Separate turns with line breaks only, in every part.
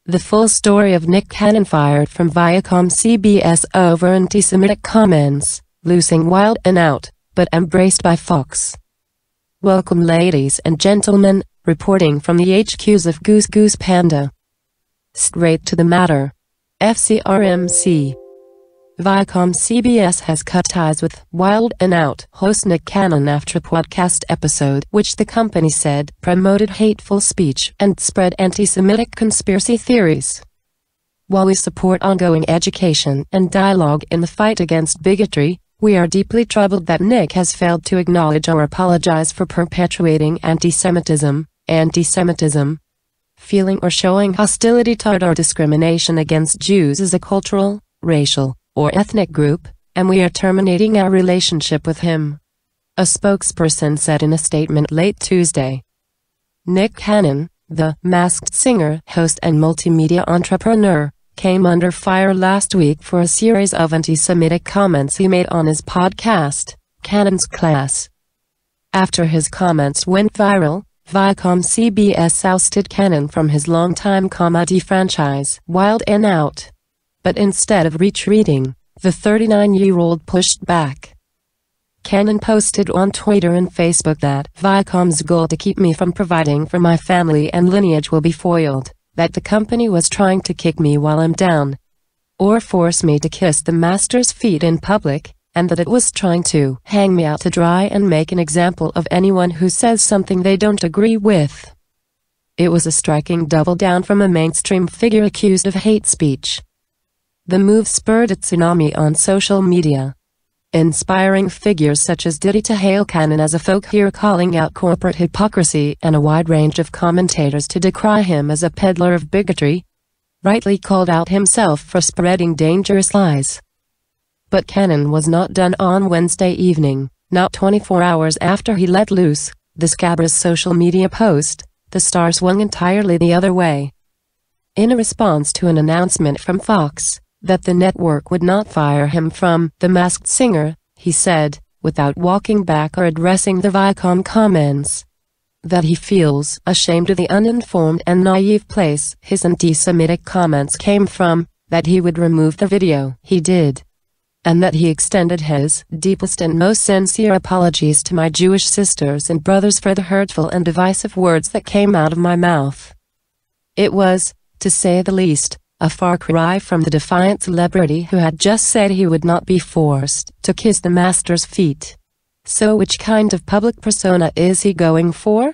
The full story of Nick Canon fired from Viacom CBS over anti-Semitic comments, losing Wild and Out, but embraced by Fox. Welcome ladies and gentlemen, reporting from the HQs of GooseGoosePanda. Straight to the matter. FCRMC. Viacom CBS has cut ties with Wild and Out host Nick Canon after a podcast episode which the company said promoted hateful speech and spread anti-Semitic conspiracy theories. While we support ongoing education and dialogue in the fight against bigotry, we are deeply troubled that Nick has failed to acknowledge or apologize for perpetuating anti-Semitism, feeling or showing hostility toward or discrimination against Jews as a cultural, racial, or ethnic group, and we are terminating our relationship with him. A spokesperson said in a statement late Tuesday. Nick Canon, the Masked Singer host and multimedia entrepreneur, came under fire last week for a series of anti-Semitic comments he made on his podcast, Canon's Class. After his comments went viral, Viacom CBS ousted Canon from his longtime comedy franchise, Wild and Out. But instead of retreating, the 39-year-old pushed back. Canon posted on Twitter and Facebook that Viacom's goal to keep me from providing for my family and lineage will be foiled, that the company was trying to kick me while I'm down, or force me to kiss the master's feet in public, and that it was trying to hang me out to dry and make an example of anyone who says something they don't agree with. It was a striking double down from a mainstream figure accused of hate speech. The move spurred a tsunami on social media, inspiring figures such as Diddy to hail Canon as a folk hero, calling out corporate hypocrisy, and a wide range of commentators to decry him as a peddler of bigotry, rightly called out himself for spreading dangerous lies. But Canon was not done on Wednesday evening. Not 24 hours after he let loose the scabrous social media post, the star swung entirely the other way. In a response to an announcement from Fox that the network would not fire him from The Masked Singer, he said, without walking back or addressing the Viacom comments, that he feels ashamed of the uninformed and naive place his anti-Semitic comments came from, that he would remove the video. He did. And that he extended his deepest and most sincere apologies to my Jewish sisters and brothers for the hurtful and divisive words that came out of my mouth. It was, to say the least, a far cry from the defiant celebrity who had just said he would not be forced to kiss the master's feet. So which kind of public persona is he going for?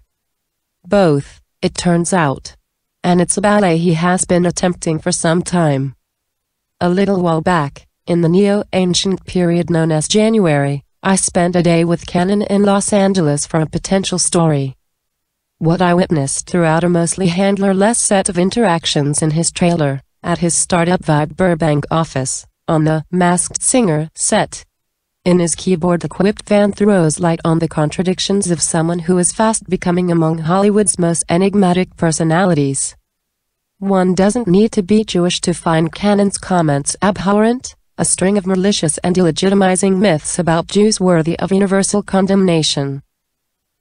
Both, it turns out. And it's a ballet he has been attempting for some time. A little while back, in the neo-ancient period known as January, I spent a day with Canon in Los Angeles for a potential story. What I witnessed throughout a mostly handler-less set of interactions in his trailer, at his startup Vibe Burbank office, on the Masked Singer set. In his keyboard-equipped van throws light on the contradictions of someone who is fast becoming among Hollywood's most enigmatic personalities. One doesn't need to be Jewish to find Canon's comments abhorrent, a string of malicious and illegitimizing myths about Jews worthy of universal condemnation.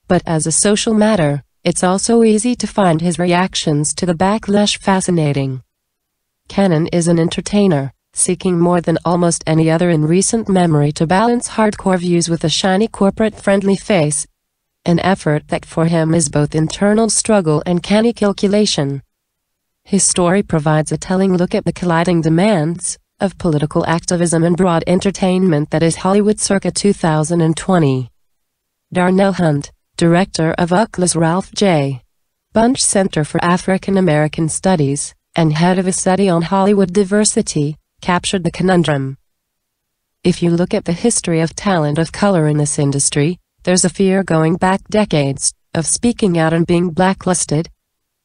But as a social matter, it's also easy to find his reactions to the backlash fascinating. Canon is an entertainer, seeking more than almost any other in recent memory to balance hardcore views with a shiny corporate-friendly face, an effort that for him is both internal struggle and canny calculation. His story provides a telling look at the colliding demands of political activism and broad entertainment that is Hollywood circa 2020. Darnell Hunt, director of UCLA's Ralph J. Bunche Center for African American Studies, and head of a study on Hollywood diversity, captured the conundrum. If you look at the history of talent of color in this industry, there's a fear going back decades of speaking out and being blacklisted,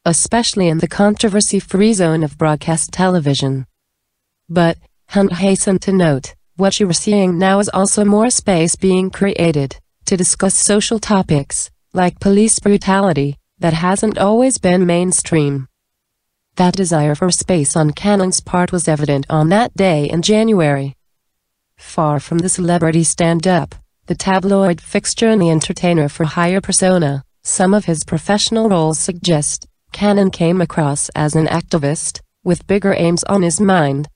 especially in the controversy-free zone of broadcast television. But, Hunt hastened to note, what you are seeing now is also more space being created to discuss social topics, like police brutality, that hasn't always been mainstream. That desire for space on Canon's part was evident on that day in January. Far from the celebrity stand-up, the tabloid fixture and the entertainer for hire persona, some of his professional roles suggest, Canon came across as an activist, with bigger aims on his mind.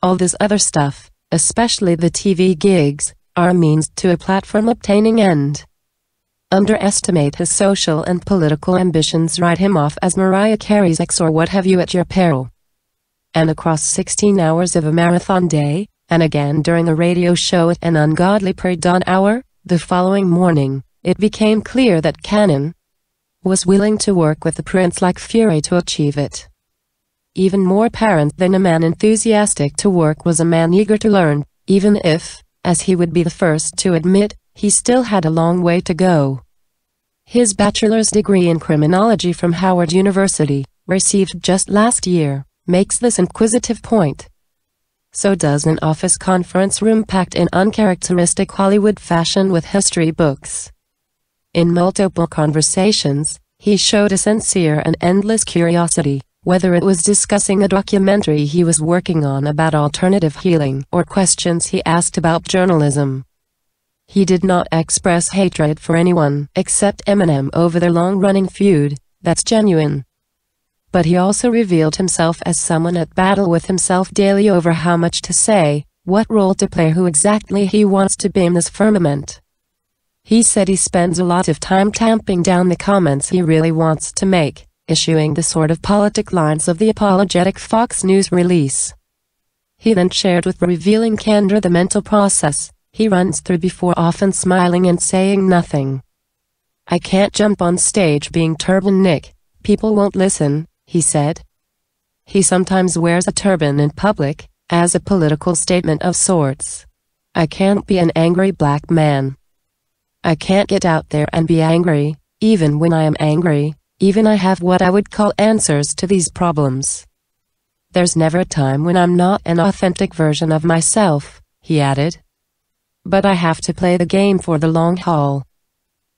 All this other stuff, especially the TV gigs, are a means to a platform obtaining end. Underestimate his social and political ambitions, write him off as Mariah Carey's ex or what have you at your peril. And across 16 hours of a marathon day, and again during a radio show at an ungodly pre-dawn hour, the following morning, it became clear that Canon was willing to work with the prince like fury to achieve it. Even more apparent than a man enthusiastic to work was a man eager to learn, even if, as he would be the first to admit, he still had a long way to go. His bachelor's degree in criminology from Howard University, received just last year, makes this inquisitive point. So does an office conference room packed in uncharacteristic Hollywood fashion with history books. In multiple conversations, he showed a sincere and endless curiosity, whether it was discussing a documentary he was working on about alternative healing or questions he asked about journalism. He did not express hatred for anyone except Eminem over their long-running feud. That's genuine. But he also revealed himself as someone at battle with himself daily over how much to say, what role to play, who exactly he wants to be in this firmament. He said he spends a lot of time tamping down the comments he really wants to make, issuing the sort of politic lines of the apologetic Fox News release. He then shared with revealing candor the mental process he runs through before often smiling and saying nothing. I can't jump on stage being Turban Nick, people won't listen, he said. He sometimes wears a turban in public, as a political statement of sorts. I can't be an angry black man. I can't get out there and be angry, even when I am angry, even I have what I would call answers to these problems. There's never a time when I'm not an authentic version of myself, he added. But I have to play the game for the long haul.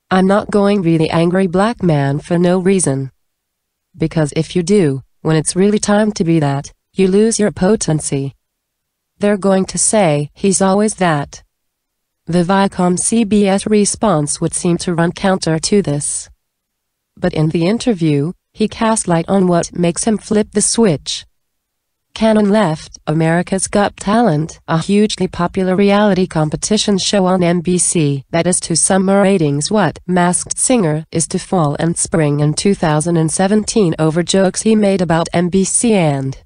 I'm not going to be the angry black man for no reason. Because if you do, when it's really time to be that, you lose your potency. They're going to say, he's always that. The Viacom CBS response would seem to run counter to this. But in the interview, he cast light on what makes him flip the switch. Canon left America's Got Talent, a hugely popular reality competition show on NBC that is to summer ratings what Masked Singer is to Fall and Spring in 2017 over jokes he made about NBC and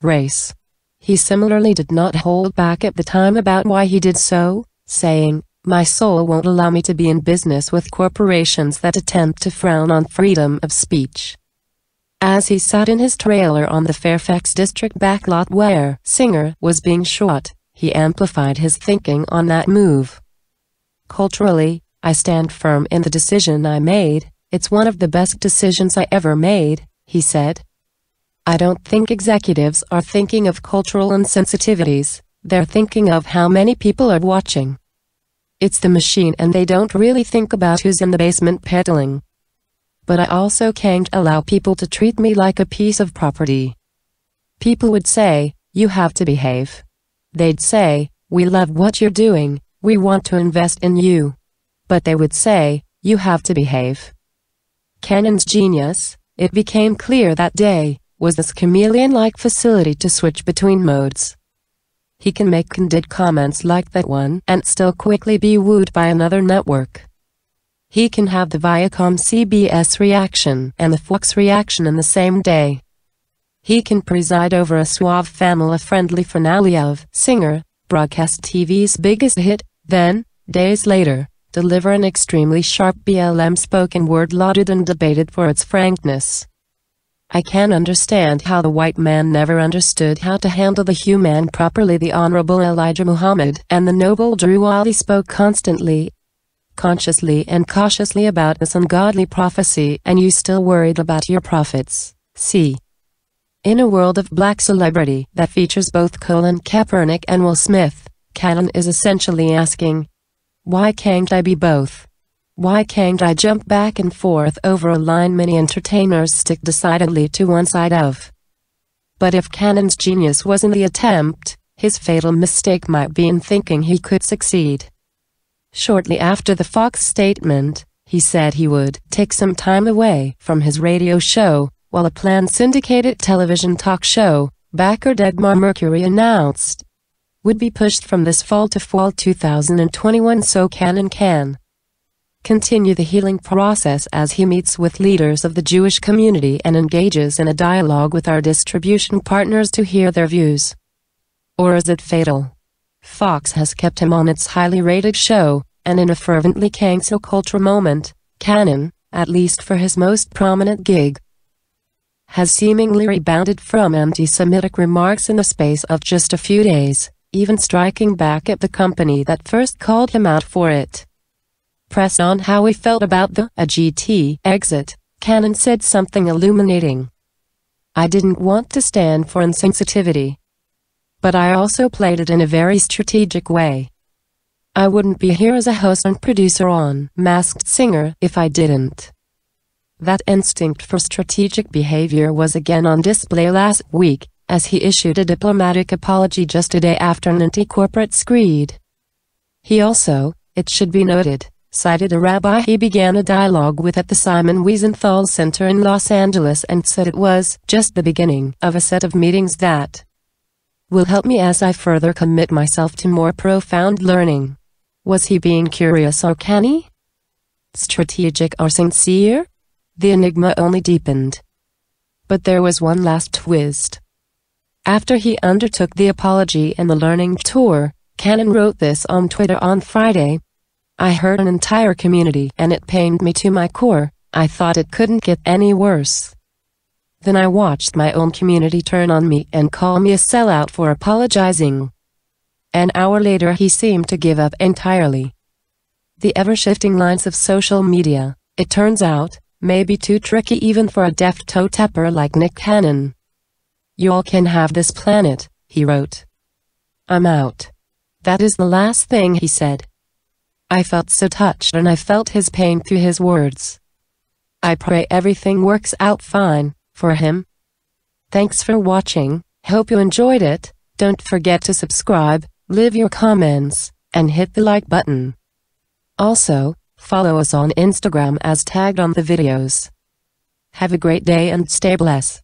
race. He similarly did not hold back at the time about why he did so, saying, "My soul won't allow me to be in business with corporations that attempt to frown on freedom of speech." As he sat in his trailer on the Fairfax District backlot where Singer was being shot, he amplified his thinking on that move. Culturally, I stand firm in the decision I made. It's one of the best decisions I ever made, he said. I don't think executives are thinking of cultural insensitivities, they're thinking of how many people are watching. It's the machine and they don't really think about who's in the basement peddling. But I also can't allow people to treat me like a piece of property. People would say, you have to behave. They'd say, we love what you're doing, we want to invest in you. But they would say, you have to behave. Canon's genius, it became clear that day, was this chameleon-like facility to switch between modes. He can make candid comments like that one and still quickly be wooed by another network. He can have the Viacom CBS reaction and the Fox reaction in the same day. He can preside over a suave family-friendly finale of Singer, broadcast TV's biggest hit, then, days later, deliver an extremely sharp BLM spoken word lauded and debated for its frankness. I can understand how the white man never understood how to handle the human properly. The Honorable Elijah Muhammad and the noble Drew Ali spoke constantly, consciously and cautiously about this ungodly prophecy, and you still worried about your prophets. See. In a world of black celebrity that features both Colin Kaepernick and Will Smith, Canon is essentially asking, why can't I be both? Why can't I jump back and forth over a line many entertainers stick decidedly to one side of? But if Canon's genius was in the attempt, his fatal mistake might be in thinking he could succeed. Shortly after the Fox statement, he said he would take some time away from his radio show, while a planned syndicated television talk show, backer Dagmar Mercury announced, would be pushed from this fall to fall 2021 so Canon can continue the healing process as he meets with leaders of the Jewish community and engages in a dialogue with our distribution partners to hear their views. Or is it fatal? Fox has kept him on its highly rated show, and in a fervently cancel culture moment, Canon, at least for his most prominent gig, has seemingly rebounded from anti-Semitic remarks in the space of just a few days, even striking back at the company that first called him out for it. Pressed on how he felt about the AGT exit, Canon said something illuminating. "I didn't want to stand for insensitivity. But I also played it in a very strategic way. I wouldn't be here as a host and producer on Masked Singer if I didn't." That instinct for strategic behavior was again on display last week, as he issued a diplomatic apology just a day after an anti-corporate screed. He also, it should be noted, cited a rabbi he began a dialogue with at the Simon Wiesenthal Center in Los Angeles and said it was just the beginning of a set of meetings that will help me as I further commit myself to more profound learning. Was he being curious or canny? Strategic or sincere? The enigma only deepened. But there was one last twist. After he undertook the apology and the learning tour, Canon wrote this on Twitter on Friday. "I hurt an entire community and it pained me to my core. I thought it couldn't get any worse. Then I watched my own community turn on me and call me a sellout for apologizing. An hour later he seemed to give up entirely." The ever-shifting lines of social media, it turns out, may be too tricky even for a deft toe-tapper like Nick Canon. "Y'all can have this planet," he wrote. "I'm out." That is the last thing he said. I felt so touched and I felt his pain through his words. I pray everything works out fine for him. Thanks for watching, hope you enjoyed it. Don't forget to subscribe, leave your comments, and hit the like button. Also, follow us on Instagram as tagged on the videos. Have a great day and stay blessed.